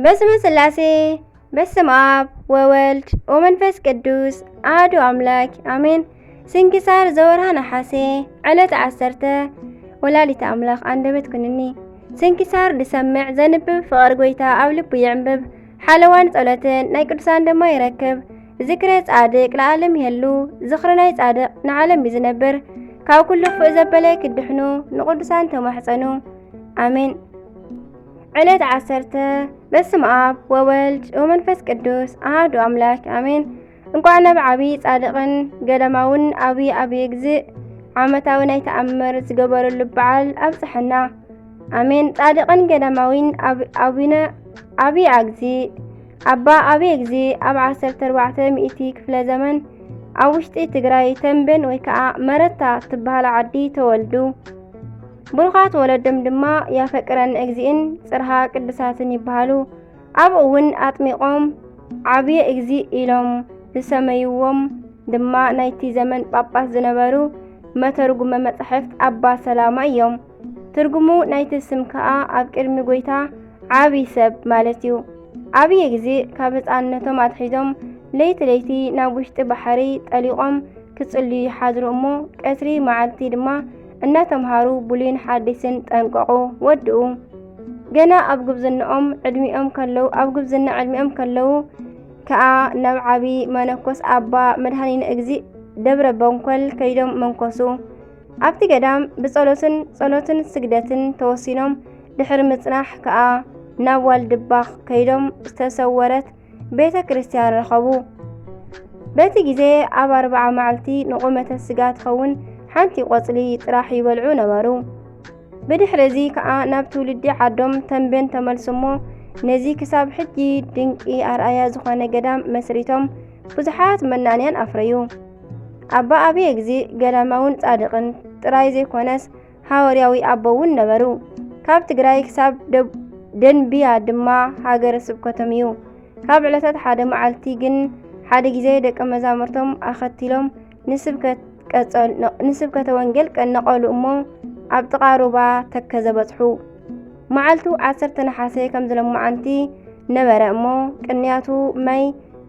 በስመ ሥላሴ በስመ አብ ወወልድ ወመንፈስ ቅዱስ አሐዱ አምላክ አሜን። ስንክሳር ዘወርኃ ነሐሴ ዕለት 10 ወላዲተ አምላክ አንደበት ኩንኒ። ስንክሳር ልሰምዕ ዘንብብ ፍቕሪ ጎይታ ኣብ ልቡ ይዕንብብ። ሓለዋን ጸሎትን ናይ ቅዱሳን ድማ ይረክብ። ዝክረ ጻድቅ ለዓለም ይህሉ ዝኽሪ ናይ ጻድቅ ንዓለም ይዝነብር። ካብ ኩሉ ክፉእ ዘበለ ክድሕኑ ንቅዱሳን ተማሕፀኑ አሜን። ዕለት 10 በስመ አብ ወወልድ ወመንፈስ ቅዱስ አሐዱ አምላክ አሜን። እንኳዕ ናብ ዓብይ ጻድቅን ገዳማውን ዓብይ ግዝእ ዓመታዊ ናይ ተኣምር ዝገበረሉ በዓል ኣብፅሐና አሜን። ጻድቅን ገዳማዊን ዓብይ እግዚእ ኣባ ዓብይ እግዚእ ኣብ 14 ሚእቲ ክፍለ ዘመን ኣብ ውሽጢ ትግራይ ተንቤን ወይ ከዓ መረታ ትበሃል ዓዲ ተወልዱ። ብሩኻት ወለዶም ድማ ያፈቅረን እግዚእን ጽርሃ ቅዱሳትን ይበሃሉ። ኣብኡ እውን ኣጥሚቖም ዓብይ እግዚእ ኢሎም ዝሰመይዎም ድማ ናይቲ ዘመን ጳጳስ ዝነበሩ መተርጉመ መጻሕፍት ኣባ ሰላማ እዮም። ትርጉሙ ናይቲ ስም ከዓ ኣብ ቅድሚ ጎይታ ዓብይ ሰብ ማለት እዩ። ዓብይ እግዚእ ካብ ህፃንነቶም ኣትሒዞም ለይቲ ናብ ውሽጢ ባሕሪ ጠሊቖም ክጽልዩ ይሓድሩ እሞ ቀትሪ መዓልቲ ድማ እናተምሃሩ ብሉይን ሓዲስን ጠንቀቑ ወድኡ። ገና ኣብ ጉብዝና ዕድሚኦም ከለዉ ከዓ ናብ ዓብይ መነኮስ ኣባ መድኃኒነ እግዚእ ደብረ በንኰል ከይዶም መንኮሱ። ኣብቲ ገዳም ብጸሎትን ስግደትን ተወሲኖም ድሕሪ ምጽናሕ ከዓ ናብ ዋልድባኽ ከይዶም ዝተሰወረት ቤተ ክርስቲያን ረኸቡ። በቲ ጊዜ ኣብ 40 መዓልቲ ንቁመተ ስጋ ትኸውን ሓንቲ ቆጽሊ ጥራሕ ይበልዑ ነበሩ። ብድሕሪዚ ከዓ ናብ ትውልዲ ዓዶም ተንቤን ተመልሶሞ ነዚ ክሳብ ሕጂ ድንቂ ኣርኣያ ዝኾነ ገዳም መስሪቶም ብዙሓት መናንያን ኣፍረዩ። ኣባ ዓብይ እግዚእ ገዳማውን ጻድቅን ጥራይ ዘይኮነስ ሃዋርያዊ ኣቦ እውን ነበሩ። ካብ ትግራይ ክሳብ ደንቢያ ድማ ሃገረ ስብከቶም እዩ። ካብ ዕለታት ሓደ መዓልቲ ግን ሓደ ጊዜ ደቀ መዛሙርቶም ኣኸቲሎም ንስብከተ ወንጌል ቀነቐሉ እሞ ኣብ ጥቓ ሩባ ተከዘ በጽሑ። መዓልቱ 10 ነሓሴ ከም ዝለመዓንቲ ነበረ እሞ ቅንያቱ ማይ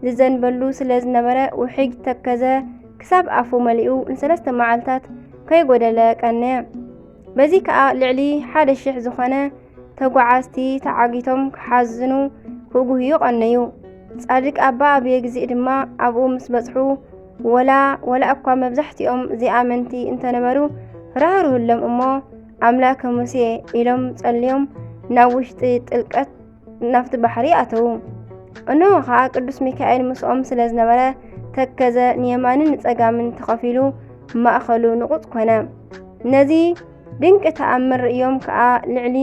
ዝዘንበሉ ስለ ዝነበረ ውሕጅ ተከዘ ክሳብ ኣፉ መሊኡ ን3 መዓልታት ከይጐደለ ቀነየ። በዚ ከዓ ልዕሊ 1,000 ዝኾነ ተጓዓዝቲ ተዓጊቶም ክሓዝኑ ክጉህዩ ቀነዩ። ጻድቅ ኣባ ዓብይ እግዚእ ድማ ኣብኡ ምስ በጽሑ ወላ እኳ መብዛሕቲኦም ዘይኣመንቲ እንተነበሩ ራህሩህሎም እሞ ኣምላከ ሙሴ ኢሎም ጸልዮም ናብ ውሽጢ ጥልቀት ናፍቲ ባሕሪ ኣተዉ። እነሆ ከዓ ቅዱስ ሚካኤል ምስኦም ስለ ዝነበረ ተከዘ ንየማንን ንጸጋምን ተኸፊሉ ማእኸሉ ንቑፅ ኮነ። ነዚ ድንቂ ተኣምር እዮም ከዓ ልዕሊ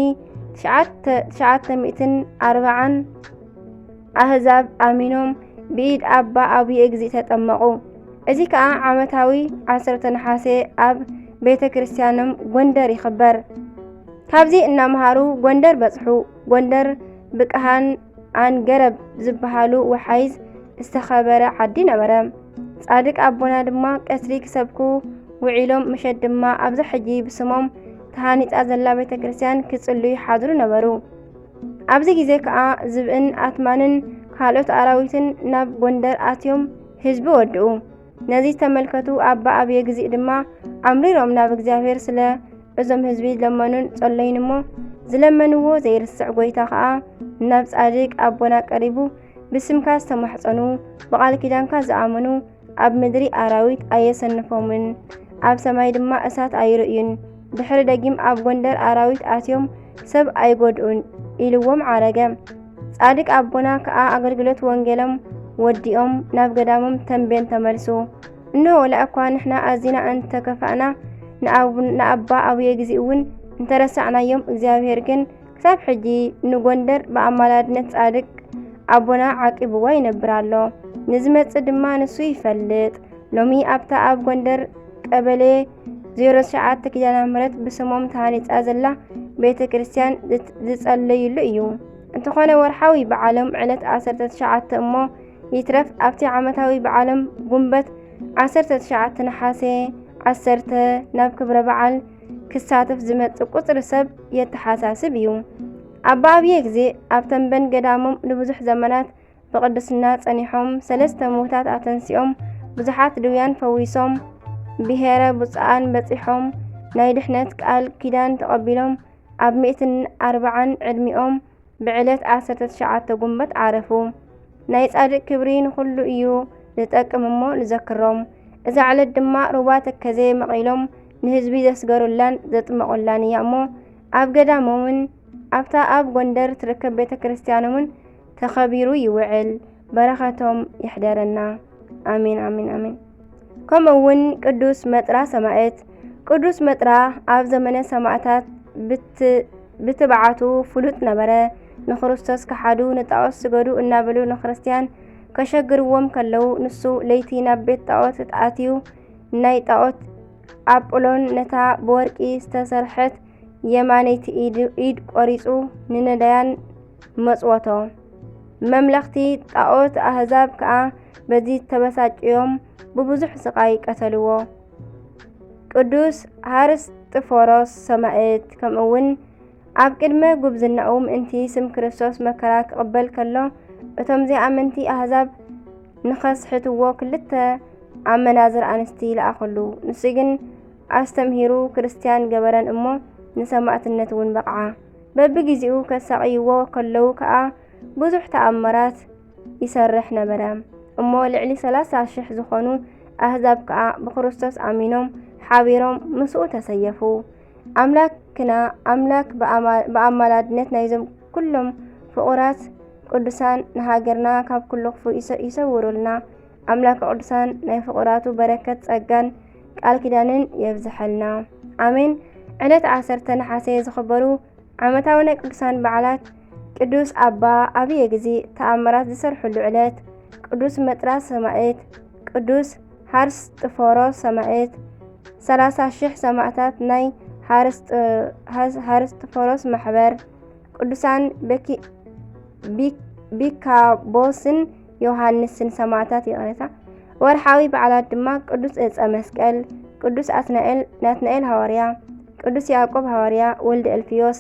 940 ኣህዛብ ኣሚኖም ብኢድ ኣባ ዓብይ እግዚእ ተጠመቑ። እዚ ከዓ ዓመታዊ 10 ነሓሴ ኣብ ቤተ ክርስቲያኖም ጎንደር ይኽበር። ካብዚ እናምሃሩ ጎንደር በጽሑ። ጎንደር ብቅሃን ኣንገረብ ዝበሃሉ ወሓይዝ ዝተኸበረ ዓዲ ነበረ። ጻድቅ ኣቦና ድማ ቀትሪ ክሰብኩ ውዒሎም ምሸት ድማ ኣብዚ ሕጂ ብስሞም ተሃኒጻ ዘላ ቤተ ክርስቲያን ክጽልዩ ይሓድሩ ነበሩ። ኣብዚ ጊዜ ከዓ ዝብእን ኣትማንን ካልኦት ኣራዊትን ናብ ጎንደር ኣትዮም ህዝቢ ወድኡ። ነዚ ተመልከቱ ኣባ ዓብይ እግዚእ ድማ ኣምሪሮም ናብ እግዚአብሔር ስለ እዞም ህዝቢ ለመኑን ጸለዩን እሞ ዝለመንዎ ዘይርስዕ ጎይታ ከዓ ናብ ጻድቅ ኣቦና ቀሪቡ ብስምካ ዝተማሕፀኑ ብቓል ኪዳንካ ዝኣመኑ ኣብ ምድሪ ኣራዊት ኣየሰንፎምን ኣብ ሰማይ ድማ እሳት ኣይርእዩን። ድሕሪ ደጊም ኣብ ጎንደር ኣራዊት ኣትዮም ሰብ ኣይጎድኡን ኢልዎም ዓረገ። ጻድቅ ኣቦና ከዓ ኣገልግሎት ወንጌሎም ወዲኦም ናብ ገዳሞም ተንቤን ተመልሱ። እነሆ ወላእኳ ንሕና ኣዚና እንተከፋእና ንኣባ ዓብይ እግዚእ እውን እንተረሳዕናዮም እግዚአብሔር ግን ክሳብ ሕጂ ንጎንደር ብኣማላድነት ጻድቅ ኣቦና ዓቂብዋ ይነብር ኣሎ። ንዝመጽእ ድማ ንሱ ይፈልጥ። ሎሚ ኣብታ ኣብ ጎንደር ቀበሌ 09 ኪዳነ ምህረት ብስሞም ተሃኒጻ ዘላ ቤተ ክርስቲያን ዝጸለዩሉ እዩ። እንተኾነ ወርሓዊ በዓሎም ዕለት 19 እሞ ይትረፍ። ኣብቲ ዓመታዊ በዓሎም ጉንበት 19 ነሓሴ 10 ናብ ክብረ በዓል ክሳተፍ ዝመጽእ ቁጽሪ ሰብ የተሓሳስብ እዩ። ኣባ ኣብየ ግዜ ኣብ ተንበን ገዳሞም ንብዙሕ ዘመናት ብቅድስና ጸኒሖም 3 ሙዉታት ኣተንሲኦም ብዙሓት ድውያን ፈዊሶም ብሄረ ብፁዓን በጺሖም ናይ ድሕነት ቃል ኪዳን ተቐቢሎም ኣብ 140 ዕድሚኦም ብዕለት 19 ጉንበት ዓረፉ። ናይ ጻድቕ ክብሪ ንኹሉ እዩ ዝጠቅም እሞ ንዘክሮም። እዛ ዕለት ድማ ሩባ ተከዘ መቒሎም ንህዝቢ ዘስገሩላን ዘጥመቑላን እያ እሞ ኣብ ገዳሞምን ኣብታ ኣብ ጎንደር ትርከብ ቤተ ክርስቲያኖምን ተኸቢሩ ይውዕል። በረኸቶም ይሕደረና ኣሜን ኣሜን ኣሜን። ከምኡውን ቅዱስ መጥራ ሰማዕት። ቅዱስ መጥራ ኣብ ዘመነ ሰማዕታት ብትብዓቱ ፍሉጥ ነበረ። ንክርስቶስ ከሓዱ ንጣዖት ስገዱ እናበሉ ንክርስቲያን ከሸግርዎም ከለው ንሱ ለይቲ ናብ ቤት ጣዖት ኣትዩ ናይ ጣዖት ኣጵሎን ነታ ብወርቂ ዝተሰርሐት የማነይቲ ኢድ ቆሪጹ ንነዳያን መጽወቶ። መምለኽቲ ጣዖት ኣህዛብ ከዓ በዚ ተበሳጭዮም ብብዙሕ ስቃይ ቀተልዎ። ቅዱስ ሃርስጥፎሮስ ሰማዕት ከምኡውን ኣብ ቅድመ ጉብዝናኡ ምእንቲ ስም ክርስቶስ መከራ ክቕበል ከሎ እቶም ዘይኣመንቲ ኣህዛብ ንኸስሕትዎ 2 ኣመናዝር ኣንስቲ ይለኣኸሉ። ንሱ ግን ኣስተምሂሩ ክርስቲያን ገበረን እሞ ንሰማዕትነት እውን በቕዓ። በቢግዚኡ ከሳቅይዎ ከለው ከዓ ብዙሕ ተኣምራት ይሰርሕ ነበረ እሞ ልዕሊ 30,000 ዝኾኑ ኣህዛብ ከዓ ብክርስቶስ ኣሚኖም ሓቢሮም ምስኡ ተሰየፉ። ኣምላክና ኣምላክ ብኣማላድነት ናይዞም ኩሎም ፍቑራት ቅዱሳን ንሃገርና ካብ ኩሉ ክፉእ ይሰውሩልና። ኣምላክ ቅዱሳን ናይ ፍቑራቱ በረከት ጸጋን ቃል ኪዳንን የብዝሐልና ኣሜን። ዕለት 10 ነሓሴ ዝኽበሩ ዓመታዊ ናይ ቅዱሳን በዓላት ቅዱስ ኣባ ኣብየ ግዜ ተኣምራት ዝሰርሕሉ ዕለት፣ ቅዱስ መጥራ ሰማዕት፣ ቅዱስ ሃርስጥፎሮስ ሰማዕት፣ 30,000 ሰማዕታት ናይ ሃርስጥፎሮስ ማሕበር፣ ቅዱሳን ቢካቦስን ዮሃንስን ሰማዕታት ይቕረታ። ወርሓዊ በዓላት ድማ ቅዱስ ዕፀ መስቀል፣ ቅዱስ ናትናኤል ሐዋርያ፣ ቅዱስ ያዕቆብ ሐዋርያ ወልደ እልፍዮስ፣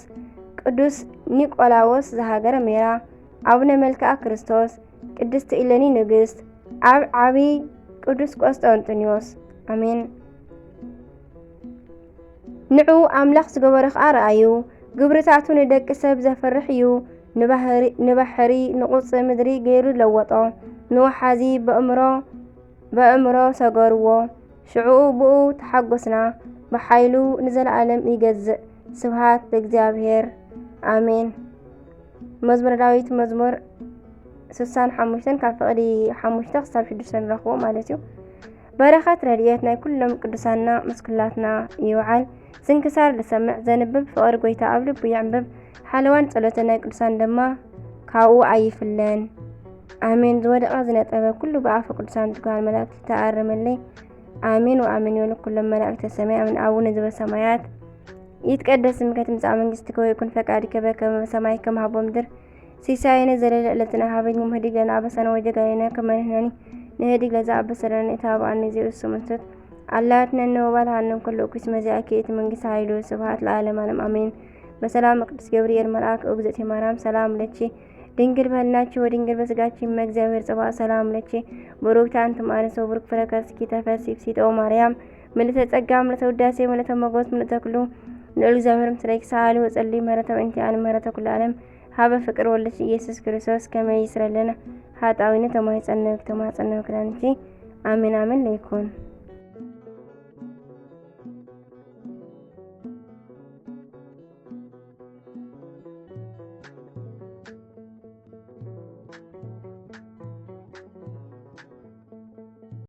ቅዱስ ኒቆላዎስ ዘሃገረ ሜራ፣ አቡነ መልክዓ ክርስቶስ፣ ቅድስት ኢለኒ ንግስት፣ ኣብ ዓብይ ቅዱስ ቆስጠንጢኖስ ኣሜን። ንዑ ኣምላኽ ዝገበረ ከዓ ረኣዩ። ግብርታቱ ንደቂ ሰብ ዘፈርሕ እዩ። ንባሕሪ ንቁፅ ምድሪ ገይሩ ለወጦ። ንወሓዚ በእምሮ ሰገርዎ። ሽዑኡ ብኡ ተሓጐስና። ብሓይሉ ንዘለዓለም ይገዝእ። ስብሃት ለእግዚአብሔር ኣሜን። መዝሙረ ዳዊት መዝሙር 65 ካብ ፍቕዲ 5 ክሳብ 6 ንረኽቦ ማለት እዩ። በረኸት ረድኤት ናይ ኩሎም ቅዱሳንና መስኩላትና ይውዓል። ስንክሳር ዝሰምዕ ዘንብብ ፍቕሪ ጎይታ ኣብ ልቡ ይዕንብብ። ሓለዋን ጸሎተ ናይ ቅዱሳን ድማ ካብኡ ኣይፍለን ኣሜን። ዝወደቐ ዝነጠበ ኩሉ ብኣፈ ቅዱሳን ትጓል መላእክቲ ተኣርመለይ ኣሜን ወኣሜን ይበሉ ኩሎም መላእክተ ሰማይ ኣሜን። አቡነ ዘበሰማያት ይትቀደስ ስምከ ትምጻእ መንግሥትከ ወይኩን ፈቃድከ በከመ በሰማይ ከማሁ በምድር ሲሳየነ ዘለለ ዕለትነ ሀበነ ምህድግ ለነ አበሳነ ወጌጋየነ ከመ ንሕነኒ ንህድግ ለዘአበሰ ለነ ኢታብአነ ዘእሱ መንሱት አላትነነ ወባልሃንም ኩሉ እኩስ መዚአከ እቲ መንግሥት ኃይሉ ስብሐት ለዓለመ ዓለም አሜን። በሰላም ቅዱስ ገብርኤል መልአክ እግዝእቲ ማርያም ሰላም ለኪ ድንግል በህልናቺ ወድንግል በስጋቺ እመእግዚአብሔር ጽባሕ ሰላም ለኪ ቡሩክት አንቲ እምአንስት ወቡሩክ ፍሬ ከርሥኪ ተፈሥሒ ፍሥሕት ኦ ማርያም ምልዕተ ጸጋ ምልዕተ ውዳሴ ምልዕተ ሞገስ ምልዕተ ኩሉ ልዑል እግዚአብሔር ምስለኪ ሰአሊ ወጸልይ ምህረተ በእንቲአነ ምህረተ ኩሉ ዓለም ሀበ ፍቅር ወልድኪ ኢየሱስ ክርስቶስ ከመ ይስረይ ለነ ኃጣውኢነ ተማኅፀነ ክላንቺ አሜን አሜን ለይኩን።